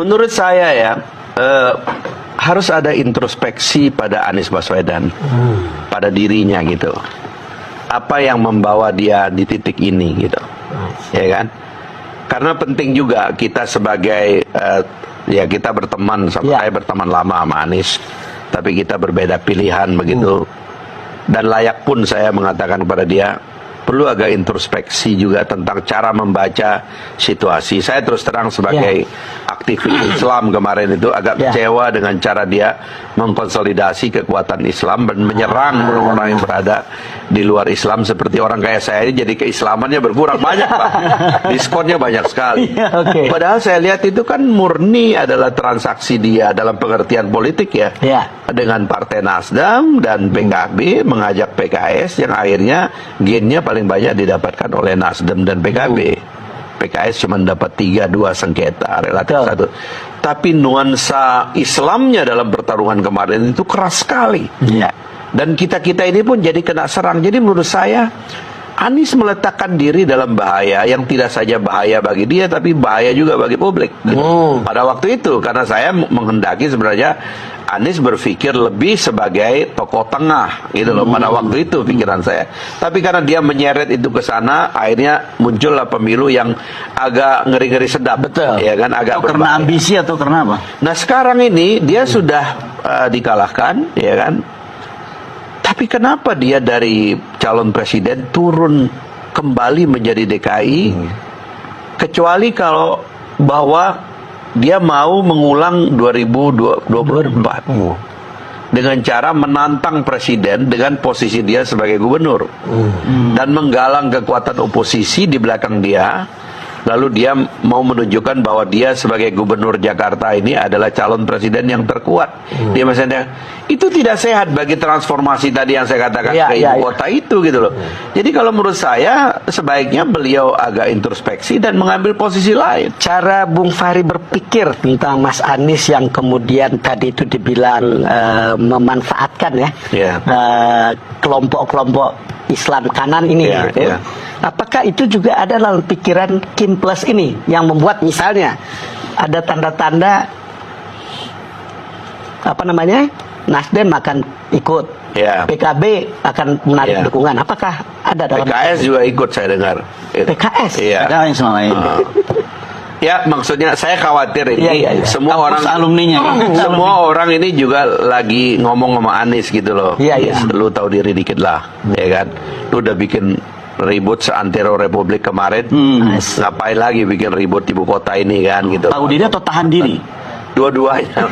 Menurut saya ya, harus ada introspeksi pada Anies Baswedan, pada dirinya gitu. Apa yang membawa dia di titik ini gitu, ya kan? Karena penting juga kita sebagai, ya kita berteman, saya berteman lama sama Anies, tapi kita berbeda pilihan begitu. Dan layak pun saya mengatakan kepada dia, perlu agak introspeksi juga tentang cara membaca situasi. Saya terus terang sebagai aktivis Islam kemarin itu agak kecewa dengan cara dia mengkonsolidasi kekuatan Islam dan menyerang orang-orang yang berada di luar Islam, seperti orang kayak saya ini jadi keislamannya berkurang banyak, Pak. Diskonnya banyak sekali. Padahal saya lihat itu kan murni adalah transaksi dia dalam pengertian politik ya. Dengan Partai Nasdem dan PKB mengajak PKS yang akhirnya gainnya paling banyak didapatkan oleh Nasdem dan PKB. PKS cuma dapat 3-2 sengketa relatif satu. Tapi nuansa Islamnya dalam pertarungan kemarin itu keras sekali. Dan kita-kita ini pun jadi kena serang. Jadi menurut saya Anies meletakkan diri dalam bahaya yang tidak saja bahaya bagi dia, tapi bahaya juga bagi publik. Pada waktu itu, karena saya menghendaki sebenarnya Anies berpikir lebih sebagai tokoh tengah, gitu loh. Pada waktu itu pikiran saya. Tapi karena dia menyeret itu ke sana, akhirnya muncullah pemilu yang agak ngeri-ngeri sedap. Ya kan, agak karena ambisi atau karena apa? Nah sekarang ini dia sudah dikalahkan, ya kan. Tapi kenapa dia dari calon presiden turun kembali menjadi DKI, kecuali kalau bahwa dia mau mengulang 2024 dengan cara menantang presiden dengan posisi dia sebagai gubernur dan menggalang kekuatan oposisi di belakang dia. Lalu dia mau menunjukkan bahwa dia sebagai gubernur Jakarta ini adalah calon presiden yang terkuat. Dia misalnya, itu tidak sehat bagi transformasi tadi yang saya katakan ke ibu kota itu gitu loh. Jadi kalau menurut saya sebaiknya beliau agak introspeksi dan mengambil posisi lain. Cara Bung Fahri berpikir tentang Mas Anies yang kemudian tadi itu dibilang memanfaatkan kelompok-kelompok Islam kanan ini gitu. Apakah itu juga ada dalam pikiran Kim Plus ini yang membuat misalnya ada tanda-tanda apa namanya Nasdem akan ikut, PKB akan menarik dukungan. Apakah ada dalam PKS juga ikut saya dengar. PKS? Ada yang selama ini. Ya maksudnya saya khawatir ini semua orang alumninya, semua orang ini juga lagi ngomong sama Anies gitu loh. Lu tahu diri dikit lah, ya kan? Lu udah bikin ribut seantero Republik kemarin, ngapain lagi bikin ribut ibu kota ini kan gitu. Tahu diri atau tahan diri? Dua-duanya.